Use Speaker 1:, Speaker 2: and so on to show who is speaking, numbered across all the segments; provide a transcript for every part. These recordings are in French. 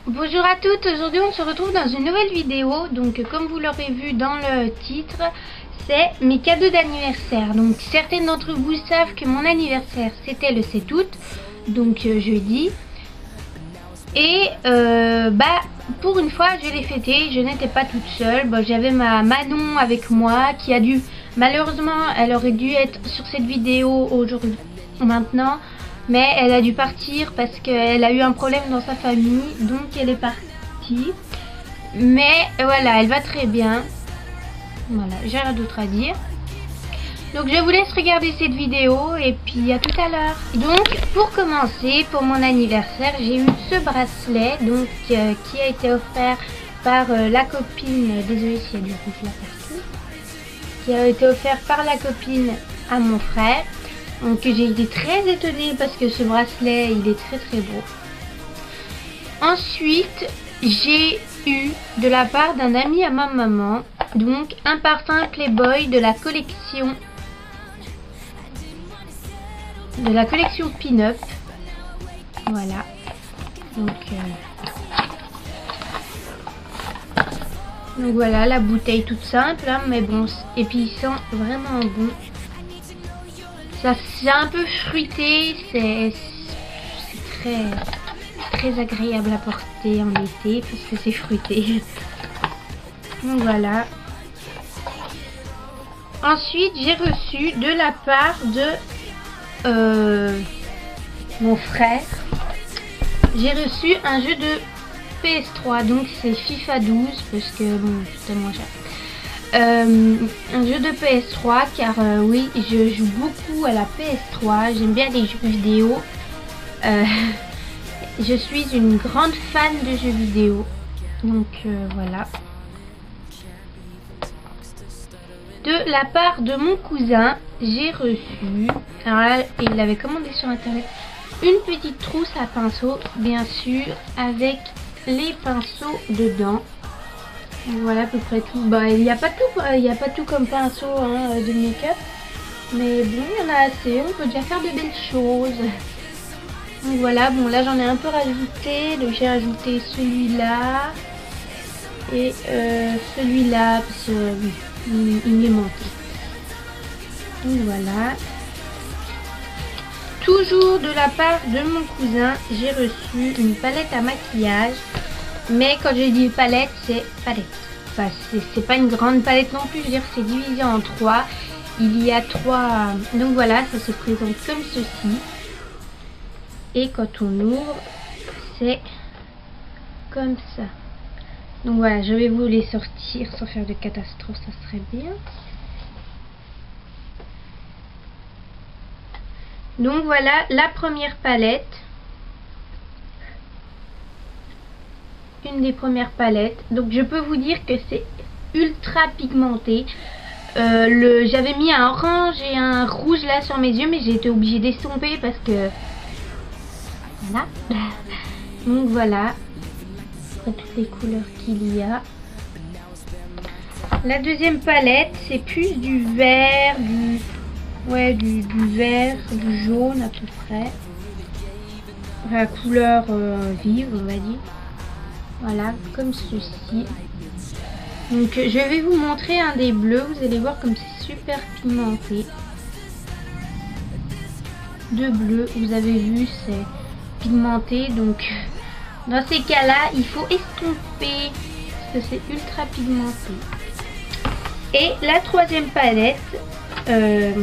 Speaker 1: Bonjour à toutes, aujourd'hui on se retrouve dans une nouvelle vidéo. Donc comme vous l'aurez vu dans le titre, c'est mes cadeaux d'anniversaire. Donc certains d'entre vous savent que mon anniversaire c'était le 7 août, donc jeudi. Et pour une fois je l'ai fêté, je n'étais pas toute seule. J'avais ma Manon avec moi qui a dû, malheureusement elle aurait dû être sur cette vidéo aujourd'hui, maintenant. Mais elle a dû partir parce qu'elle a eu un problème dans sa famille, donc elle est partie. Mais voilà, elle va très bien. Voilà, j'ai rien d'autre à dire. Donc je vous laisse regarder cette vidéo et puis à tout à l'heure. Donc pour commencer, pour mon anniversaire, j'ai eu ce bracelet donc qui a été offert par la copine. Désolée s'il y a du rouge là partout. Qui a été offert par la copine à mon frère. Donc j'ai été très étonnée parce que ce bracelet il est très beau. Ensuite j'ai eu de la part d'un ami à ma maman donc un parfum Playboy de la collection Pin-Up. Voilà. Donc voilà la bouteille toute simple hein, mais bon, et puis il sent vraiment bon. C'est un peu fruité, c'est très agréable à porter en été parce que c'est fruité. Donc voilà. Ensuite j'ai reçu de la part de mon frère, j'ai reçu un jeu de PS3, donc c'est FIFA 12 parce que bon c'était moins cher. Un jeu de PS3 car oui je joue beaucoup à la PS3, j'aime bien les jeux vidéo, je suis une grande fan de jeux vidéo, donc voilà. De la part de mon cousin j'ai reçu, alors là il avait commandé sur internet, une petite trousse à pinceaux bien sûr avec les pinceaux dedans. Voilà à peu près tout. Il n'y a pas tout comme pinceau hein, de make-up, mais bon il y en a assez, on peut déjà faire de belles choses. Donc voilà, bon là j'en ai un peu rajouté, donc j'ai rajouté celui-là et celui-là parce qu'il m'est manqué. Donc voilà. Toujours de la part de mon cousin, j'ai reçu une palette à maquillage. Mais quand je dis palette, c'est palette. Enfin, c'est pas une grande palette non plus, je veux dire c'est divisé en 3. Il y a 3. Donc voilà, ça se présente comme ceci. Et quand on ouvre, c'est comme ça. Donc voilà, je vais vous les sortir sans faire de catastrophe, ça serait bien. Donc voilà la première palette. Une des premières palettes, donc je peux vous dire que c'est ultra pigmenté. J'avais mis un orange et un rouge là sur mes yeux, mais j'ai été obligée d'estomper parce que voilà. Donc voilà toutes les couleurs qu'il y a. La deuxième palette c'est plus du vert, du vert, du jaune à peu près, la couleur vive on va dire. Voilà, comme ceci. Donc je vais vous montrer un des bleus, vous allez voir comme c'est super pigmenté. Deux bleus, vous avez vu, c'est pigmenté. Donc dans ces cas-là, il faut estomper parce que c'est ultra pigmenté. Et la troisième palette, est-ce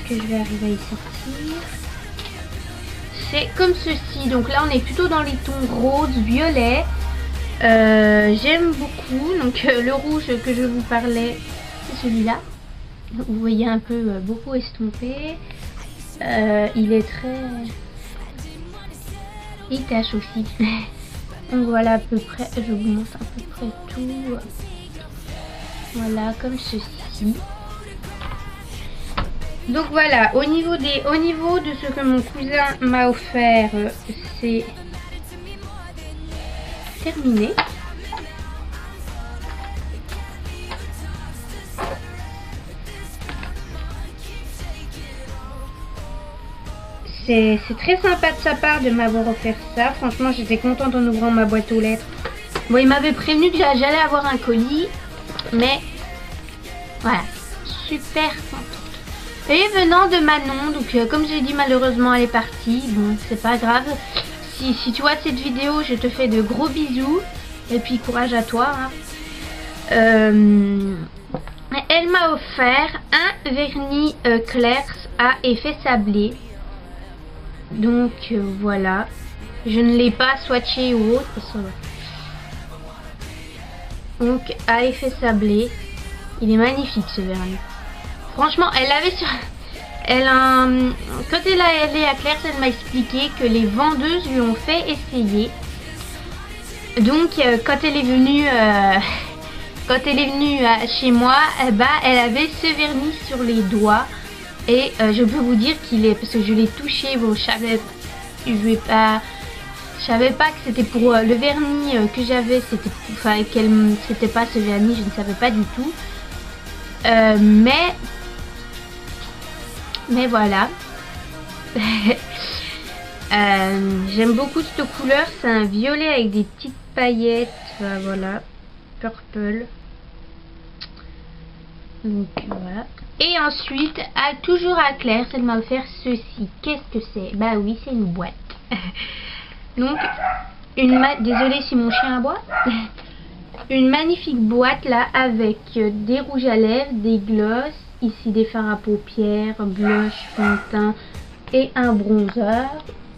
Speaker 1: que je vais arriver à y sortir? C'est comme ceci, donc là on est plutôt dans les tons rose, violet. J'aime beaucoup, donc le rouge que je vous parlais, c'est celui-là. Vous voyez un peu beaucoup estompé. Il est très... Il tache aussi. Donc voilà à peu près, je vous montre à peu près tout. Voilà, comme ceci. Donc voilà, au niveau de ce que mon cousin m'a offert, c'est terminé. c'est très sympa de sa part de m'avoir offert ça. Franchement, j'étais contente en ouvrant ma boîte aux lettres. Bon, il m'avait prévenu que j'allais avoir un colis, mais voilà, super contente. Et venant de Manon, donc comme j'ai dit, malheureusement elle est partie. Bon, c'est pas grave. Si tu vois cette vidéo, je te fais de gros bisous. Et puis courage à toi. Hein. Elle m'a offert un vernis Clairs à effet sablé. Donc voilà. Je ne l'ai pas swatché ou autre. Donc à effet sablé. Il est magnifique ce vernis. Franchement, elle avait sur... quand elle est allée à Clairs, elle m'a expliqué que les vendeuses lui ont fait essayer. Donc quand elle est venue chez moi, elle avait ce vernis sur les doigts. Et je peux vous dire qu'il est, parce que je l'ai touché, bon, je savais pas que c'était pour le vernis que j'avais, c'était pas ce vernis, je ne savais pas du tout. Mais voilà. J'aime beaucoup cette couleur, c'est un violet avec des petites paillettes, voilà, purple. Donc voilà. Et ensuite, toujours à Clairs, elle m'a offert ceci. Qu'est-ce que c'est? Bah oui, c'est une boîte. Donc, désolée si mon chien aboie. Une magnifique boîte là avec des rouges à lèvres, des glosses, ici des fards à paupières, blush, fond de teint et un bronzer.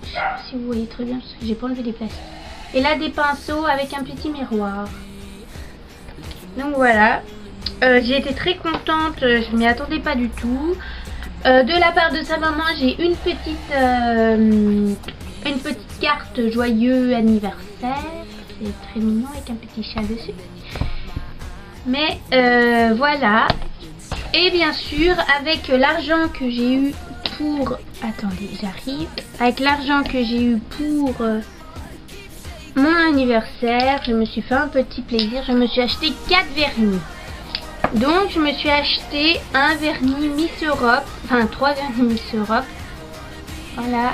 Speaker 1: Je sais pas si vous voyez très bien parce que j'ai pas enlevé des plastiques. Et là des pinceaux avec un petit miroir. Donc voilà. J'ai été très contente, je m'y attendais pas du tout. De la part de sa maman, j'ai une petite carte joyeux anniversaire. C'est très mignon avec un petit chat dessus. Mais voilà. Et bien sûr, avec l'argent que j'ai eu pour... Attendez, j'arrive. Avec l'argent que j'ai eu pour mon anniversaire, je me suis fait un petit plaisir. Je me suis acheté 4 vernis. Donc je me suis acheté un vernis Miss Europe, enfin 3 vernis Miss Europe. Voilà.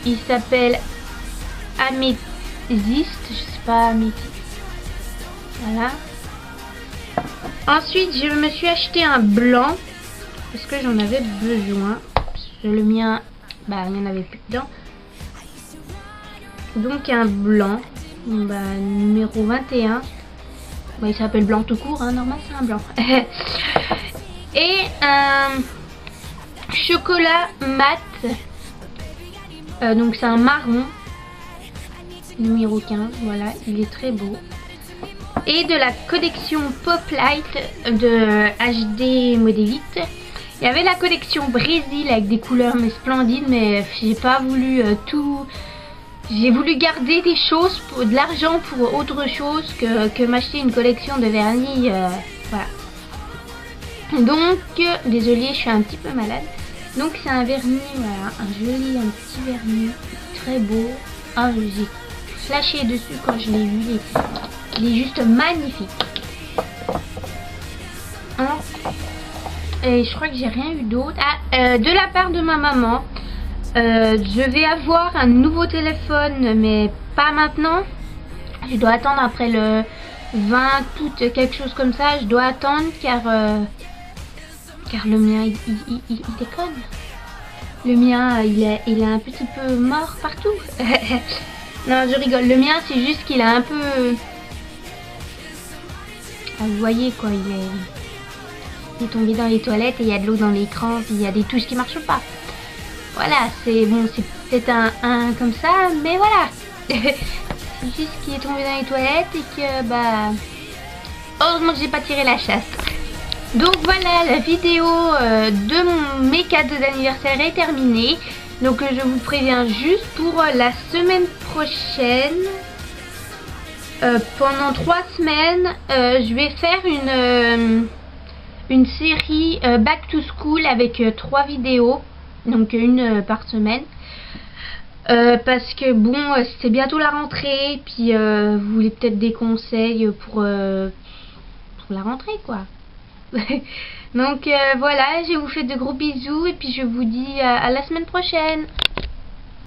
Speaker 1: Il s'appelle Améthyste, je sais pas, Améthyste. Voilà. Ensuite je me suis acheté un blanc parce que j'en avais besoin. Le mien, bah il n'y en avait plus dedans. Donc un blanc, bah, numéro 21. Bah, il s'appelle blanc tout court, hein, normal c'est un blanc. Et un chocolat mat. Donc c'est un marron. Numéro 15, voilà, il est très beau. Et de la collection Pop Light de HD Modélite. Il y avait la collection Brésil avec des couleurs mais splendides, mais j'ai pas voulu tout... J'ai voulu garder des choses, de l'argent pour autre chose que m'acheter une collection de vernis. Voilà. Donc, désolée, je suis un petit peu malade. Donc c'est un vernis, voilà, un petit vernis, très beau. Ah, j'ai flashé dessus quand je l'ai vu, il est juste magnifique. Hein. Et je crois que j'ai rien eu d'autre. Ah, de la part de ma maman. Je vais avoir un nouveau téléphone, mais pas maintenant. Je dois attendre après le 20 août, quelque chose comme ça. Je dois attendre car le mien il déconne. Le mien il est un petit peu mort partout. Non, je rigole. Le mien c'est juste qu'il a un peu... Ah, vous voyez quoi, il est tombé dans les toilettes et il y a de l'eau dans l'écran, puis il y a des touches qui marchent pas. Voilà, c'est bon, c'est peut-être un comme ça, mais voilà. C'est juste qu'il est tombé dans les toilettes et que, bah... Heureusement que j'ai pas tiré la chasse. Donc voilà, la vidéo de mes cadeaux d'anniversaire est terminée. Donc je vous préviens juste pour la semaine prochaine. Pendant 3 semaines, je vais faire une série Back to School avec 3 vidéos. Donc une par semaine. Parce que bon, c'est bientôt la rentrée. Puis vous voulez peut-être des conseils pour la rentrée quoi. Donc voilà, je vous fais de gros bisous et puis je vous dis à la semaine prochaine.